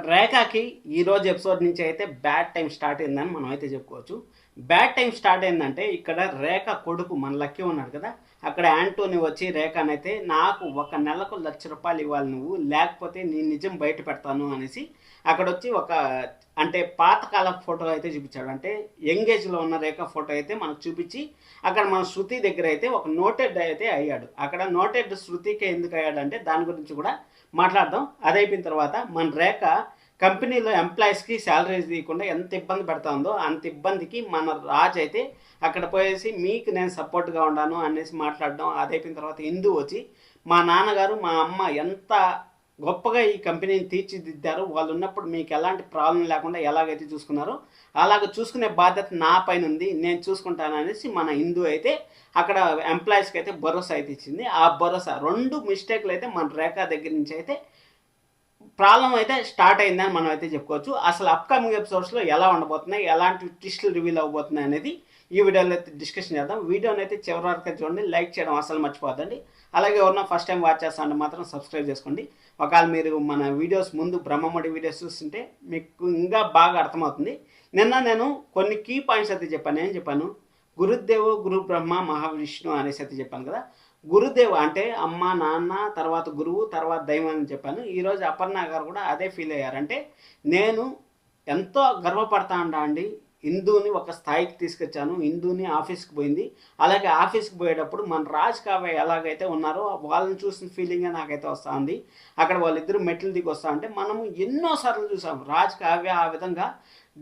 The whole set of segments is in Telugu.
రేఖకి ఈరోజు ఎపిసోడ్ నుంచి అయితే బ్యాడ్ టైం స్టార్ట్ అయిందని మనం అయితే చెప్పుకోవచ్చు. బ్యాడ్ టైం స్టార్ట్ అయిందంటే ఇక్కడ రేఖ కొడుకు మన లక్కీ ఉన్నాడు కదా, అక్కడ యాంటోని వచ్చి రేఖనైతే నాకు ఒక నెలకు ₹1,00,000 ఇవ్వాలి నువ్వు, లేకపోతే నీ నిజం బయట పెడతాను అనేసి అక్కడ వచ్చి ఒక అంటే పాతకాల ఫోటో అయితే చూపించాడు. అంటే యంగేజ్లో ఉన్న రేఖ ఫోటో అయితే మనకు చూపించి అక్కడ మన శృతి దగ్గర అయితే ఒక నోటెడ్ అయితే అయ్యాడు. అక్కడ నోటెడ్ శృతికి ఎందుకు అయ్యాడంటే దాని గురించి కూడా మాట్లాడదాం. అది అయిపోయిన తర్వాత మన రేఖ కంపెనీలో ఎంప్లాయీస్కి శాలరీస్ తీయకుండా ఎంత ఇబ్బంది పెడతా అంత ఇబ్బందికి మన రాజు అయితే అక్కడ పోయేసి మీకు నేను సపోర్ట్గా ఉన్నాను అనేసి మాట్లాడడం. అది అయిపోయిన తర్వాత హిందూ వచ్చి మా నాన్నగారు మా అమ్మ ఎంత గొప్పగా ఈ కంపెనీని తీర్చిదిద్దారు, వాళ్ళు ఉన్నప్పుడు మీకు ఎలాంటి ప్రాబ్లం లేకుండా ఎలాగైతే చూసుకున్నారో అలాగ చూసుకునే బాధ్యత నా పైన ఉంది, నేను చూసుకుంటాను అనేసి మన హిందూ అయితే అక్కడ ఎంప్లాయీస్కి అయితే భరోసా అయితే ఇచ్చింది. ఆ భరోసా 2 మిస్టేక్లు అయితే మన రేఖ దగ్గర నుంచి అయితే ప్రాబ్లం అయితే స్టార్ట్ అయిందని మనం అయితే చెప్పుకోవచ్చు. అసలు అప్కమింగ్ ఎపిసోడ్స్లో ఎలా ఉండబోతున్నాయి, ఎలాంటి ట్విస్టులు రివీల్ అవ్వబోతున్నాయి అనేది ఈ వీడియోలో అయితే డిస్కషన్ చేద్దాం. వీడియోని అయితే చివరి వరకు చూడండి, లైక్ చేయడం అసలు మర్చిపోద్దండి. అలాగే ఎవరన్నా ఫస్ట్ టైం వాచ్ చేస్తా అంటే మాత్రం సబ్స్క్రైబ్ చేసుకోండి. ఒకవేళ మీరు మన వీడియోస్ ముందు బ్రహ్మముడి వీడియోస్ చూస్తుంటే మీకు ఇంకా బాగా అర్థమవుతుంది. నిన్న నేను కొన్ని కీ పాయింట్స్ అయితే చెప్పాను. ఏం చెప్పాను? గురుదేవు గురు బ్రహ్మ మహావిష్ణు అనేసి అయితే చెప్పాను కదా. గురుదేవ్ అంటే అమ్మ నాన్న, తర్వాత గురువు, తర్వాత దైవం అని చెప్పాను. ఈరోజు అపర్ణ గారు కూడా అదే ఫీల్ అయ్యారంటే నేను ఎంతో గర్వపడతా అండి, హిందూని ఒక స్థాయికి తీసుకొచ్చాను, హిందూని ఆఫీస్కి పోయింది. అలాగే ఆఫీస్కి పోయేటప్పుడు మన రాజ్ కావ్య ఎలాగైతే ఉన్నారో వాళ్ళని చూసిన ఫీలింగే నాకైతే వస్తూ ఉంది. అక్కడ వాళ్ళిద్దరు మెట్లు దిగి వస్తూ ఉంటే మనము ఎన్నోసార్లు చూసాం రాజ్ కావ్య ఆ విధంగా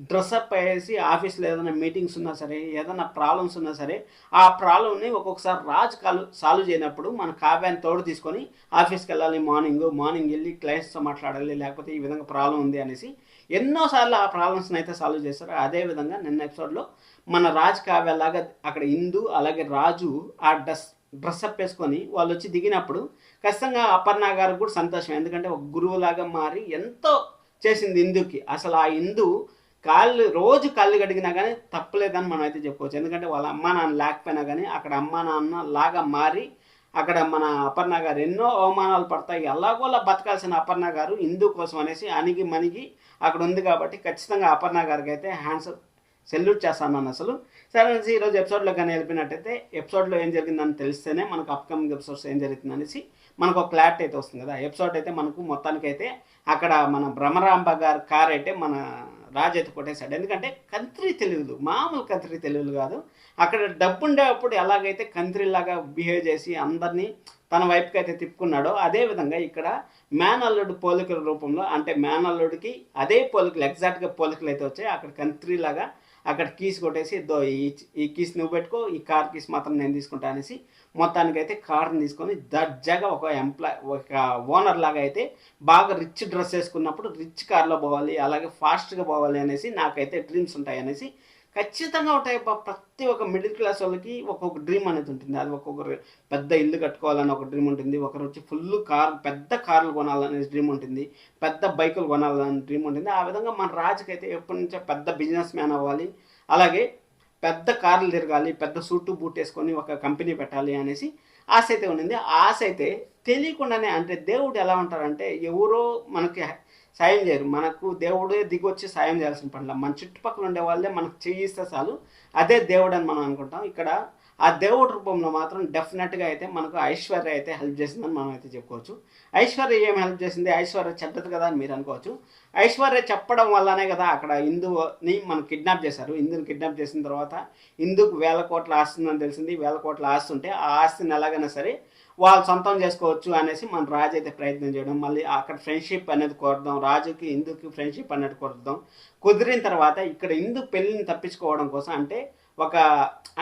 డ్రెస్అప్ అయ్యేసి ఆఫీస్లో ఏదైనా మీటింగ్స్ ఉన్నా సరే, ఏదైనా ప్రాబ్లమ్స్ ఉన్నా సరే, ఆ ప్రాబ్లమ్ని ఒక్కొక్కసారి రాజ్ సాల్వ్ చేయనప్పుడు మన కావ్యాన్ని తోడు తీసుకొని ఆఫీస్కి వెళ్ళాలి, మార్నింగ్ వెళ్ళి క్లయింట్స్తో మాట్లాడాలి, లేకపోతే ఈ విధంగా ప్రాబ్లం ఉంది అనేసి ఎన్నోసార్లు ఆ ప్రాబ్లమ్స్ని అయితే సాల్వ్ చేస్తారు. అదేవిధంగా నిన్న ఎపిసోడ్లో మన రాజ్ కావ్యలాగా అక్కడ హిందూ అలాగే రాజు ఆ డ్రెస్అప్ వేసుకొని వాళ్ళు వచ్చి దిగినప్పుడు ఖచ్చితంగా అపర్ణ గారికి కూడా సంతోషం. ఎందుకంటే ఒక గురువులాగా మారి ఎంతో చేసింది హిందూకి. అసలు ఆ హిందూ రోజు కాళ్ళు కడిగినా కానీ తప్పలేదని మనం అయితే చెప్పుకోవచ్చు. ఎందుకంటే వాళ్ళ అమ్మా నాన్న లేకపోయినా కానీ అక్కడ అమ్మా నాన్న లాగా మారి అక్కడ మన అపర్ణ గారు ఎన్నో అవమానాలు పడతాయి, ఎలాగోలా బతకాల్సిన అపర్ణ గారు హిందూ కోసం అనేసి అణిగి మణిగి అక్కడ ఉంది. కాబట్టి ఖచ్చితంగా అపర్ణ గారికి అయితే హ్యాండ్స్ సెల్యూట్ చేస్తాను అసలు. సరే అనేసి ఈరోజు ఎపిసోడ్లో కానీ వెళ్ళిపోయినట్టయితే ఎపిసోడ్లో ఏం జరిగిందని తెలిస్తేనే మనకు అప్కమింగ్ ఎపిసోడ్స్ ఏం జరుగుతుంది అనేసి మనకు ఒక క్లారిటీ అయితే వస్తుంది కదా. ఎపిసోడ్ అయితే మనకు మొత్తానికైతే అక్కడ మన భ్రమరాంబ గారి కార్ అయితే మన రాజు అయితే కొట్టేశాడు. ఎందుకంటే కంత్రి తెలివిలు, మామూలు కంత్రి తెలివిలు కాదు. అక్కడ డబ్బు ఉండేటప్పుడు ఎలాగైతే కంత్రిలాగా బిహేవ్ చేసి అందరినీ తన వైపుకి అయితే తిప్పుకున్నాడో అదేవిధంగా ఇక్కడ మేనల్లుడు పోలికల రూపంలో, అంటే మేనల్లుడికి అదే పోలికలు ఎగ్జాక్ట్గా పోలికలు అయితే వచ్చాయి. అక్కడ కంత్రిలాగా అక్కడ కీస్ కొట్టేసి ఈ కీస్ నువ్వు పెట్టుకో, ఈ కార్ కీస్ మాత్రం నేను తీసుకుంటా అనేసి మొత్తానికైతే కార్ని తీసుకొని దర్జాగా ఒక ఓనర్ లాగా అయితే బాగా రిచ్ డ్రెస్ వేసుకున్నప్పుడు రిచ్ కార్లో పోవాలి, అలాగే ఫాస్ట్గా పోవాలి అనేసి నాకైతే డ్రీమ్స్ ఉంటాయి అనేసి ఖచ్చితంగా ఉంటాయి. ప్రతి ఒక్క మిడిల్ క్లాస్ వాళ్ళకి ఒక్కొక్క డ్రీమ్ అనేది ఉంటుంది. అది ఒక్కొక్కరు పెద్ద ఇల్లు కట్టుకోవాలని ఒక డ్రీమ్ ఉంటుంది, ఒకరు వచ్చి ఫుల్ పెద్ద కార్లు కొనాలనే డ్రీమ్ ఉంటుంది, పెద్ద బైకులు కొనాలనే డ్రీమ్ ఉంటుంది. ఆ విధంగా మన రాజుకైతే ఎప్పటి నుంచో పెద్ద బిజినెస్ మ్యాన్ అవ్వాలి, అలాగే పెద్ద కార్లు తిరగాలి, పెద్ద సూటు బూట్ వేసుకొని ఒక కంపెనీ పెట్టాలి అనేసి ఆశ అయితే ఉండింది. ఆ ఆశ అయితే తెలియకుండానే, అంటే దేవుడు ఎలా ఉంటారంటే ఎవరో మనకి సాయం చేయరు, మనకు దేవుడే దిగొచ్చి సాయం చేయాల్సిన పనిలా మన చుట్టుపక్కల ఉండే వాళ్ళే మనకు చేయిస్తే చాలు అదే దేవుడు అని మనం అనుకుంటాం. ఇక్కడ ఆ దేవుడి రూపంలో మాత్రం డెఫినెట్గా అయితే మనకు ఐశ్వర్య అయితే హెల్ప్ చేసిందని మనం అయితే చెప్పుకోవచ్చు. ఐశ్వర్య ఏం హెల్ప్ చేసింది? ఐశ్వర్య చెడ్డది కదా అని మీరు అనుకోవచ్చు. ఐశ్వర్య చెప్పడం వల్లనే కదా అక్కడ హిందూని మనం కిడ్నాప్ చేశారు. హిందూని కిడ్నాప్ చేసిన తర్వాత హిందూకు 1,000 కోట్ల ఆస్తి ఉందని తెలిసింది. 1,000 కోట్ల ఆస్తి ఉంటే ఆ ఆస్తిని ఎలాగైనా సరే వాళ్ళు సొంతం చేసుకోవచ్చు అనేసి మన రాజు అయితే ప్రయత్నం చేయడం, మళ్ళీ అక్కడ ఫ్రెండ్షిప్ అనేది కోరడం, రాజుకి హిందూకి ఫ్రెండ్షిప్ అనేది కోరడం కుదిరిన తర్వాత ఇక్కడ హిందూ పెళ్ళిని తప్పించుకోవడం కోసం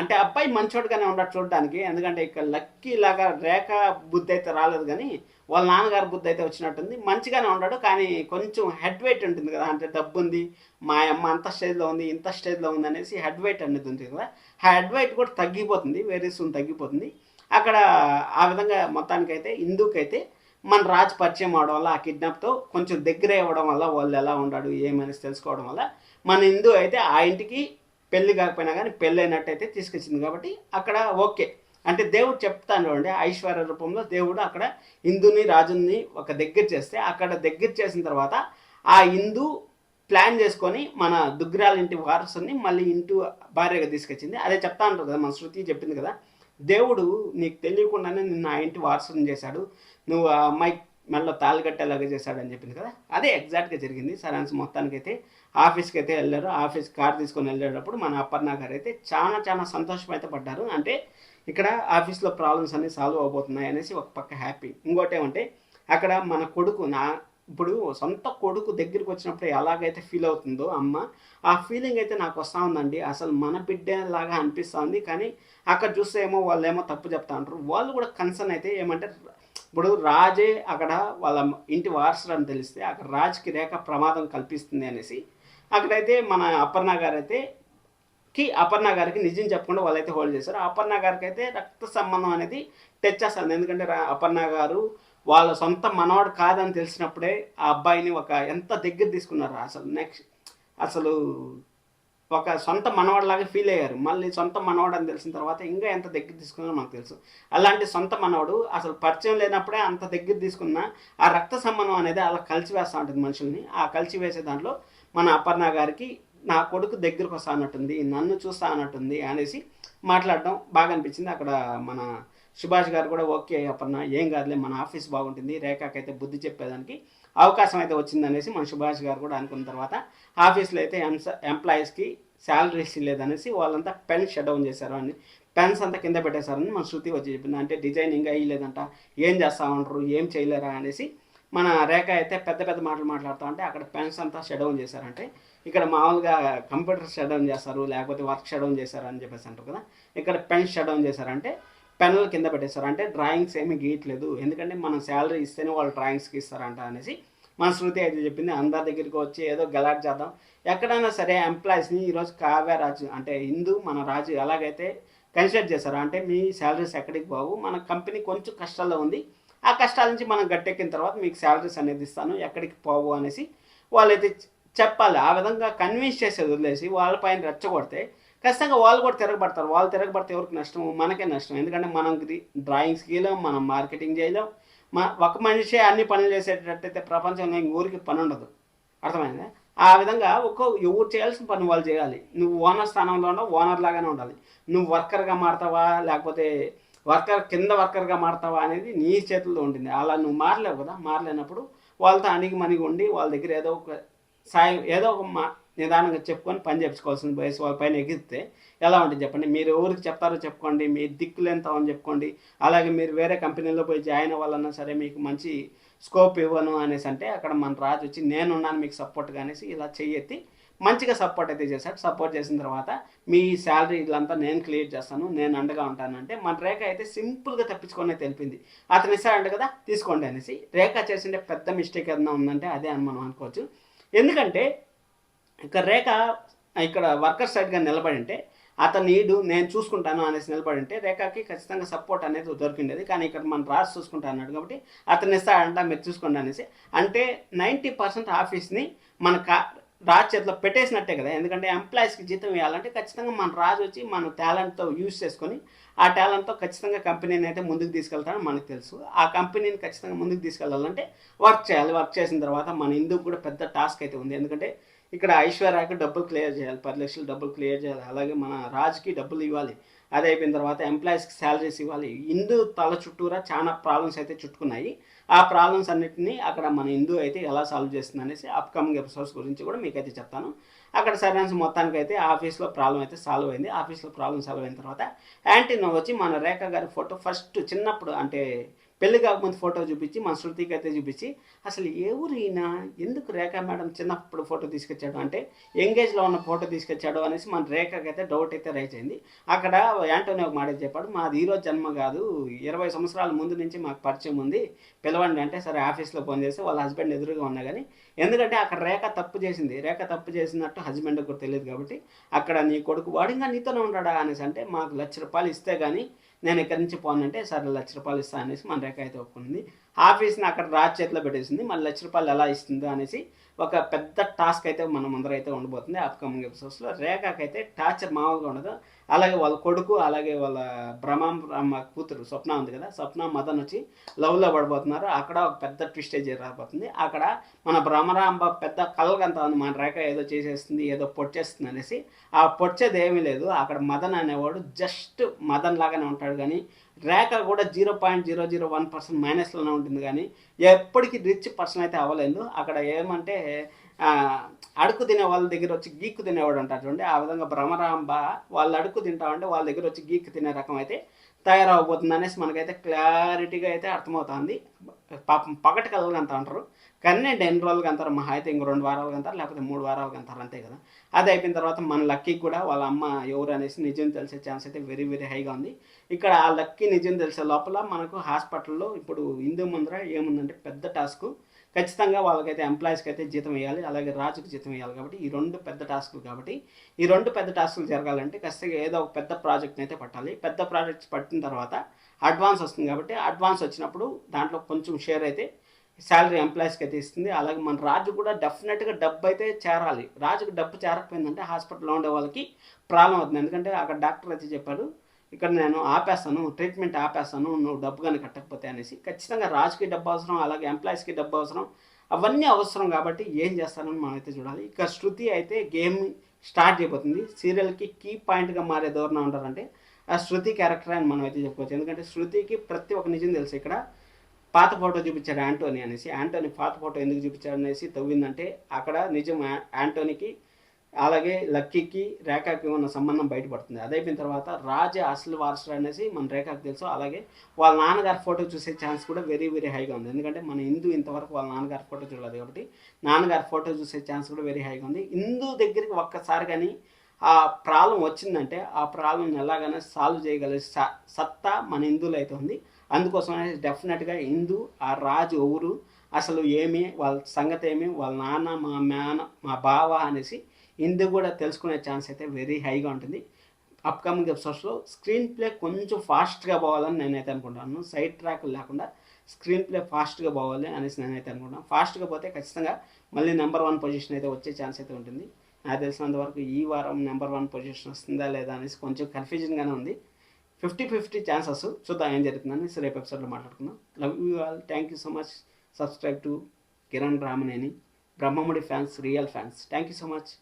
అంటే అబ్బాయి మంచోడుగానే ఉండడు చూడడానికి. ఎందుకంటే ఇక్కడ లక్కీ లాగా రేఖ బుద్ధి అయితే రాలేదు, కానీ వాళ్ళ నాన్నగారి బుద్ధి అయితే వచ్చినట్టుంది. మంచిగానే ఉన్నాడు, కానీ కొంచెం హెడ్ వెయిట్ ఉంటుంది కదా, అంటే డబ్బు ఉంది, మా అమ్మ అంత స్టేజ్లో ఉంది, ఇంత స్టేజ్లో ఉంది అనేసి హెడ్ వెయిట్ అనేది ఉంటుంది కదా. ఆ హెడ్ వెయిట్ కూడా తగ్గిపోతుంది, వెరీ సూన్ తగ్గిపోతుంది. అక్కడ ఆ విధంగా మొత్తానికైతే హిందూకైతే మన రాజు పరిచయం అవడం వల్ల, ఆ కిడ్నాప్తో కొంచెం దగ్గర అవ్వడం వల్ల, వాళ్ళు ఎలా ఉన్నాడు ఏమనేసి తెలుసుకోవడం వల్ల మన హిందూ అయితే ఆ ఇంటికి పెళ్ళి కాకపోయినా కానీ పెళ్ళి అయినట్టయితే తీసుకొచ్చింది. కాబట్టి అక్కడ ఓకే, అంటే దేవుడు చెప్తాను చూడండి, ఐశ్వర్య రూపంలో దేవుడు అక్కడ హిందూని రాజుని ఒక దగ్గర చేస్తే అక్కడ దగ్గర చేసిన తర్వాత ఆ ఇందు ప్లాన్ చేసుకొని మన దుగ్గిరాల ఇంటి వారసుని మళ్ళీ ఇంటి భార్యగా తీసుకొచ్చింది. అదే చెప్తా ఉంటారు కదా, మన శృతి చెప్పింది కదా, దేవుడు నీకు తెలియకుండానే నిన్ను ఆ ఇంటి వారసుని చేశాడు, నువ్వు ఆ అమ్మాయి మెడలో తాళి కట్టేలాగా చేశాడని చెప్పింది కదా, అదే ఎగ్జాక్ట్గా జరిగింది. సరైన మొత్తానికి అయితే ఆఫీస్కి అయితే వెళ్ళారు. ఆఫీస్ కార్ తీసుకొని వెళ్ళేటప్పుడు మన అపర్ణ గారు అయితే చాలా చాలా సంతోషం అయితే పడ్డారు. అంటే ఇక్కడ ఆఫీస్లో ప్రాబ్లమ్స్ అన్ని సాల్వ్ అవబోతున్నాయి అనేసి ఒక పక్క హ్యాపీ. ఇంకోటి ఏమంటే అక్కడ మన కొడుకు ఇప్పుడు సొంత కొడుకు దగ్గరికి వచ్చినప్పుడు ఎలాగైతే ఫీల్ అవుతుందో అమ్మ, ఆ ఫీలింగ్ అయితే నాకు వస్తూ ఉందండి. అసలు మన బిడ్డలాగా అనిపిస్తుంది. కానీ అక్కడ చూస్తే ఏమో వాళ్ళు ఏమో తప్పు చెప్తా ఉంటారు. వాళ్ళు కూడా కన్సర్న్ అయితే ఏమంటే, ఇప్పుడు రాజే అక్కడ వాళ్ళ ఇంటి వారసుడు అని తెలిస్తే అక్కడ రాజ్కి రేఖ ప్రమాదం కల్పిస్తుంది అనేసి అక్కడైతే మన అపర్ణ గారికి నిజం చెప్పకుండా వాళ్ళైతే హోల్డ్ చేశారు. అపర్ణ గారికి అయితే రక్త సంబంధం అనేది టచ్ చేస్తుంది. ఎందుకంటే అపర్ణ గారు వాళ్ళ సొంత మనవాడు కాదని తెలిసినప్పుడే ఆ అబ్బాయిని ఎంత దగ్గర తీసుకున్నారు. అసలు ఒక సొంత మనవాడిలాగా ఫీల్ అయ్యారు. మళ్ళీ సొంత మనవాడు అని తెలిసిన తర్వాత ఇంకా ఎంత దగ్గర తీసుకున్నారో మనకు తెలుసు. అలాంటి సొంత మనవాడు అసలు పరిచయం లేనప్పుడే అంత దగ్గర తీసుకున్న ఆ రక్త సంబంధం అనేది అలా కలిసివేస్తూ ఉంటుంది మనుషుల్ని. ఆ కలిసివేసే దాంట్లో మన అపర్ణ గారికి నా కొడుకు దగ్గరకు వస్తా అన్నట్టుంది, నన్ను చూస్తా అన్నట్టుంది అనేసి మాట్లాడడం బాగా అనిపించింది. అక్కడ మన సుభాష్ గారు కూడా ఓకే అపర్ణ, ఏం కాదులే, మన ఆఫీస్ బాగుంటుంది, రేఖకైతే బుద్ధి చెప్పేదానికి అవకాశం అయితే వచ్చిందనేసి మన సుభాష్ గారు కూడా అనుకున్న తర్వాత ఆఫీస్లో అయితే ఎంప్లాయీస్కి శాలరీస్ లేదనేసి వాళ్ళంతా పెన్ షట్ డౌన్ చేశారు అని, పెన్స్ అంతా కింద పెట్టేశారని మన శృతి వచ్చి చెప్పింది. అంటే డిజైనింగ్ అయ్యలేదంట, ఏం చేస్తా ఉంటారు, ఏం చేయలేరా అనేసి మన రేఖ అయితే పెద్ద పెద్ద మాటలు మాట్లాడుతూ ఉంటే అక్కడ పెన్స్ అంతా షట్ డౌన్ చేశారంటే, ఇక్కడ మామూలుగా కంప్యూటర్ షట్ డౌన్ చేస్తారు, లేకపోతే వర్క్ షట్ డౌన్ చేశారు అని చెప్పేసి అంటారు కదా, ఇక్కడ పెన్స్ షట్ డౌన్ చేశారంటే పెన్నులు కింద పెట్టేస్తారు. అంటే డ్రాయింగ్స్ ఏమీ గీయట్లేదు, ఎందుకంటే మనం శాలరీ ఇస్తేనే వాళ్ళు డ్రాయింగ్స్కి ఇస్తారంట అనేసి మన శృతి అయితే చెప్పింది. అందరి దగ్గరికి వచ్చి ఏదో గలాట్ చేద్దాం, ఎక్కడైనా సరే ఎంప్లాయీస్ని ఈరోజు కావ్యరాజు అంటే హిందూ మన రాజు ఎలాగైతే కన్సిడర్ చేశారు, అంటే మీ శాలరీస్ ఎక్కడికి పోవు, మన కంపెనీ కొంచెం కష్టాల్లో ఉంది, ఆ కష్టాల నుంచి మనం గట్టెక్కిన తర్వాత మీకు శాలరీస్ అనేది ఇస్తాను, ఎక్కడికి పోవు అనేసి వాళ్ళైతే చెప్పాలి. ఆ విధంగా కన్విన్స్ చేసేది వదిలేసి వాళ్ళ పైన రెచ్చగొడితే ఖచ్చితంగా వాళ్ళు కూడా తిరగబడతారు. వాళ్ళు తిరగబడితే ఎవరికి నష్టం, మనకే నష్టం. ఎందుకంటే మనం డ్రాయింగ్స్ గీయలేం, మనం మార్కెటింగ్ చేయలేం. ఒక మనిషి అన్ని పనులు చేసేటట్టయితే ప్రపంచంలో ఊరికి పని ఉండదు. అర్థమైందా? ఆ విధంగా ఎవరు చేయాల్సిన పని వాళ్ళు చేయాలి. నువ్వు ఓనర్ స్థానంలో ఉండవు, ఓనర్ లాగానే ఉండాలి. నువ్వు వర్కర్గా మారుతావా లేకపోతే వర్కర్గా మారుతావా అనేది నీ చేతుల్లో ఉంటుంది. అలా నువ్వు మారలేవు కదా. మారలేనప్పుడు వాళ్ళతో అణిగి మణిగి ఉండి వాళ్ళ దగ్గర ఏదో ఒక నిదానంగా చెప్పుకొని పని చేయించుకోవాల్సిన వయసు వాళ్ళ పైన ఎగిరితే ఎలా ఉంటుంది చెప్పండి. మీరు ఎవరికి చెప్తారో చెప్పుకోండి, మీ దిక్కులు ఎంత అని చెప్పుకోండి. అలాగే మీరు వేరే కంపెనీలో పోయి జాయిన్ అవ్వాలన్నా సరే మీకు మంచి స్కోప్ ఇవ్వను అనేసి అంటే అక్కడ మన రాజు వచ్చి నేనున్నాను మీకు సపోర్ట్గా అనేసి ఇలా చెయ్యెత్తి మంచిగా సపోర్ట్ అయితే చేశాడు. సపోర్ట్ చేసిన తర్వాత మీ శాలరీ ఇదంతా నేను క్లియర్ చేస్తాను, నేను అండగా ఉంటానంటే మన రేఖ అయితే సింపుల్గా తప్పించుకొని తెలిపింది. అతను ఇస్తాడంట కదా, తీసుకోండి అనేసి. రేఖ చేసిండే పెద్ద మిస్టేక్ ఏదైనా ఉందంటే అదే అని మనం అనుకోవచ్చు. ఎందుకంటే ఇక్కడ వర్కర్ సైడ్గా నిలబడి ఉంటే నేను చూసుకుంటాను అనేసి నిలబడి ఉంటే రేఖకి ఖచ్చితంగా సపోర్ట్ అనేది దొరికిండేది. కానీ ఇక్కడ మన రాజు చూసుకుంటా అన్నాడు కాబట్టి అతను ఇస్తాడంట మీరు చూసుకోండి అనేసి. అంటే 90% ఆఫీస్ని మన రాజు చేతిలో పెట్టేసినట్టే కదా. ఎందుకంటే ఎంప్లాయీస్కి జీతం ఇవ్వాలంటే ఖచ్చితంగా మన రాజు వచ్చి మన టాలెంట్తో యూజ్ చేసుకొని ఆ టాలెంట్తో ఖచ్చితంగా కంపెనీని అయితే ముందుకు తీసుకెళ్తాడని మనకు తెలుసు. ఆ కంపెనీని ఖచ్చితంగా ముందుకు తీసుకెళ్ళాలంటే వర్క్ చేయాలి. వర్క్ చేసిన తర్వాత మన ఇందుకు కూడా పెద్ద టాస్క్ అయితే ఉంది. ఎందుకంటే ఇక్కడ ఐశ్వర్యకి డబ్బులు క్లియర్ చేయాలి, 10 లక్షలు డబ్బులు క్లియర్ చేయాలి. అలాగే మన రాజుకి డబ్బులు ఇవ్వాలి. అది అయిపోయిన తర్వాత ఎంప్లాయీస్కి శాలరీస్ ఇవ్వాలి. ఇందు తల చుట్టూరా చాలా ప్రాబ్లమ్స్ అయితే చుట్టుకున్నాయి. ఆ ప్రాబ్లమ్స్ అన్నింటినీ అక్కడ మన ఇందు అయితే ఎలా సాల్వ్ చేస్తుంది అనేసి అప్కమింగ్ ఎపిసోడ్స్ గురించి కూడా మీకైతే చెప్తాను. అక్కడ సరైన మొత్తానికి అయితే ఆఫీస్లో ప్రాబ్లం అయితే సాల్వ్ అయింది. ఆఫీస్లో ప్రాబ్లం సాల్వ్ అయిన తర్వాత యాంటీనో వచ్చి మన రేఖ గారి ఫోటో ఫస్ట్ చిన్నప్పుడు అంటే పెళ్లి కాకముందు ఫోటో చూపించి మన శృతికి అయితే చూపించి అసలు ఏ ఊరు ఈయన, ఎందుకు రేఖ మేడం చిన్నప్పుడు ఫోటో తీసుకొచ్చాడు అంటే ఎంగేజ్లో ఉన్న ఫోటో తీసుకొచ్చాడు అనేసి మన రేఖకి అయితే డౌట్ అయితే రైజ్ అయింది. అక్కడ యాంటోనీ ఒక మాట చెప్పాడు, మాది ఈరోజు జన్మ కాదు, 20 సంవత్సరాల ముందు నుంచి మాకు పరిచయం ఉంది, పిలవండి అంటే సరే ఆఫీస్లో ఫోన్ చేసి వాళ్ళ హస్బెండ్ ఎదురుగా ఉన్నా కానీ, ఎందుకంటే అక్కడ రేఖ తప్పు చేసినట్టు హస్బెండ్కి కూడా తెలియదు కాబట్టి అక్కడ నీ కొడుకు వాడు ఇంకా నీతోనే ఉన్నాడా అనేసి అంటే మాకు ₹1,00,000 ఇస్తే కానీ నేను ఇక్కడి నుంచి పోనంటే సరే ₹1,00,000 ఇస్తా అనేసి మన రేఖ అయితే ఒప్పుకుంది. ఆఫీస్ని అక్కడ రాజ్ చేతిలో పెట్టేసింది. మళ్ళీ రూ. 1,00,000 ఎలా ఇస్తుందో అనేసి ఒక పెద్ద టాస్క్ అయితే మన ముందరైతే ఉండబోతుంది అప్కమింగ్ ఎపిసోడ్స్లో. రేఖకైతే టార్చర్ మామూలుగా ఉండదు. అలాగే వాళ్ళ కొడుకు, అలాగే వాళ్ళ బ్రహ్మ కూతురు స్వప్న ఉంది కదా, స్వప్న మదన్ వచ్చి లవ్లో పడిపోతున్నారు. అక్కడ ఒక పెద్ద ట్విస్ట్ రాబోతుంది. అక్కడ మన భ్రమరాంబ పెద్ద కలగంత ఉంది, మన రేఖ ఏదో చేసేస్తుంది, ఏదో పొడిచేస్తుంది అనేసి. ఆ పొడిచేది ఏమీ లేదు. అక్కడ మదన్ అనేవాడు జస్ట్ మదన్ లాగానే ఉంటాడు, కానీ రేఖ కూడా 0.001% మైనస్లోనే ఉంటుంది, కానీ ఎప్పటికీ రిచ్ పర్సన్ అయితే అవ్వలేదు. అక్కడ ఏమంటే అడుగు తినే వాళ్ళ దగ్గర వచ్చి గీక్కు తినేవాడు అంటారు చూడండి, ఆ విధంగా భ్రమరాంబ వాళ్ళు అడుగు తింటామంటే వాళ్ళ దగ్గర వచ్చి గీక్కు తినే రకం అయితే తయారవబోతుంది అనేసి మనకైతే క్లారిటీగా అయితే అర్థమవుతుంది. పాపం పగటి కలగంత అంటారు, కానీ ఎన్ని రోజులకి అంటారు, మహా అయితే ఇంకో 2 వారాలకు అంటారు, లేకపోతే 3 వారాలకు అంటారు, అంతే కదా. అది అయిపోయిన తర్వాత మన లక్కీకి కూడా వాళ్ళ అమ్మ ఎవరు అనేసి నిజం తెలిసే ఛాన్స్ అయితే వెరీ వెరీ హైగా ఉంది. ఇక్కడ ఆ లక్కీ నిజం తెలిసే లోపల మనకు హాస్పిటల్లో ఇప్పుడు హిందూ ముందర ఏముందంటే పెద్ద టాస్క్, ఖచ్చితంగా వాళ్ళకైతే ఎంప్లాయీస్కి అయితే జీతం వేయాలి, అలాగే రాజుకి జీతం వేయాలి. కాబట్టి ఈ 2 పెద్ద టాస్కులు, కాబట్టి ఈ 2 పెద్ద టాస్కులు జరగాలంటే ఖచ్చితంగా ఏదో ఒక పెద్ద ప్రాజెక్ట్ని అయితే పట్టాలి. పెద్ద ప్రాజెక్ట్స్ పట్టిన తర్వాత అడ్వాన్స్ వస్తుంది, కాబట్టి అడ్వాన్స్ వచ్చినప్పుడు దాంట్లో కొంచెం షేర్ అయితే శాలరీ ఎంప్లాయీస్కి అయితే ఇస్తుంది. అలాగే మన రాజు కూడా డెఫినెట్గా డబ్బు అయితే చేరాలి. రాజుకు డబ్బు చేరకపోయిందంటే హాస్పిటల్లో ఉండే వాళ్ళకి ప్రాబ్లం అవుతుంది. ఎందుకంటే అక్కడ డాక్టర్ అయితే చెప్పాడు, ఇక్కడ నేను ఆపేస్తాను, ట్రీట్మెంట్ ఆపేస్తాను నువ్వు డబ్బు కానీ కట్టకపోతే అనేసి. ఖచ్చితంగా రాజుకి డబ్బు అవసరం, అలాగే ఎంప్లాయీస్కి డబ్బు అవసరం, అవన్నీ అవసరం. కాబట్టి ఏం చేస్తారని మనం అయితే చూడాలి. ఇక శృతి అయితే గేమ్ స్టార్ట్ అయిపోతుంది. సీరియల్కి కీ పాయింట్గా మారే ధోరణి ఉంటారంటే ఆ శృతి క్యారెక్టర్ అని మనం అయితే చెప్పుకోవచ్చు. ఎందుకంటే శృతికి ప్రతి ఒక్క నిజం తెలుసు. ఇక్కడ పాత ఫోటో చూపించాడు యాంటోనీ అనేసి, యాంటోనీ పాత ఫోటో ఎందుకు చూపించాడు అనేసి తవ్విందంటే అక్కడ నిజం యాంటోనీకి అలాగే లక్కీకి రేఖకి ఉన్న సంబంధం బయటపడుతుంది. అదైపోయిన తర్వాత రాజే అసలు వారసుడు అనేసి మన రేఖకి తెలుసు. అలాగే వాళ్ళ నాన్నగారి ఫోటో చూసే ఛాన్స్ కూడా వెరీ వెరీ హైగా ఉంది. ఎందుకంటే మన హిందూ ఇంతవరకు వాళ్ళ నాన్నగారి ఫోటో చూడలేదు, కాబట్టి నాన్నగారి ఫోటో చూసే ఛాన్స్ కూడా వెరీ హైగా ఉంది. హిందూ దగ్గరికి ఒక్కసారి కానీ ఆ ప్రాబ్లం వచ్చిందంటే ఆ ప్రాబ్లం ఎలాగైనా సాల్వ్ చేయగలిగే సత్తా మన హిందువులు అయితే ఉంది. అందుకోసం డెఫినెట్గా హిందూ ఆ రాజు ఎవరు, అసలు ఏమి, వాళ్ళ సంగతి ఏమి, వాళ్ళ నాన్న, మా మేన, మా బావ అనేసి హిందూ కూడా తెలుసుకునే ఛాన్స్ అయితే వెరీ హైగా ఉంటుంది. అప్కమింగ్ ఎపిసోడ్స్లో స్క్రీన్ ప్లే కొంచెం ఫాస్ట్గా పోవాలని నేనైతే అనుకుంటాను. సైడ్ ట్రాక్ లేకుండా స్క్రీన్ ప్లే ఫాస్ట్గా పోవాలి అనేసి నేనైతే అనుకుంటాను. ఫాస్ట్గా పోతే ఖచ్చితంగా మళ్ళీ నెంబర్ 1 పొజిషన్ అయితే వచ్చే ఛాన్స్ అయితే ఉంటుంది. నాకు తెలిసినంత వరకు ఈ వారం నెంబర్ 1 పొజిషన్ వస్తుందా లేదా అనేసి కొంచెం కన్ఫ్యూజన్గానే ఉంది. 50-50 ఛాన్సెస్. చూద్దాం ఏం జరుగుతుందని రేపు ఎపిసోడ్లో మాట్లాడుకుందాం. Love you all, thank you so much. Subscribe to Kiran Ramaneni, Brahmamudi fans, real fans. Thank you so much.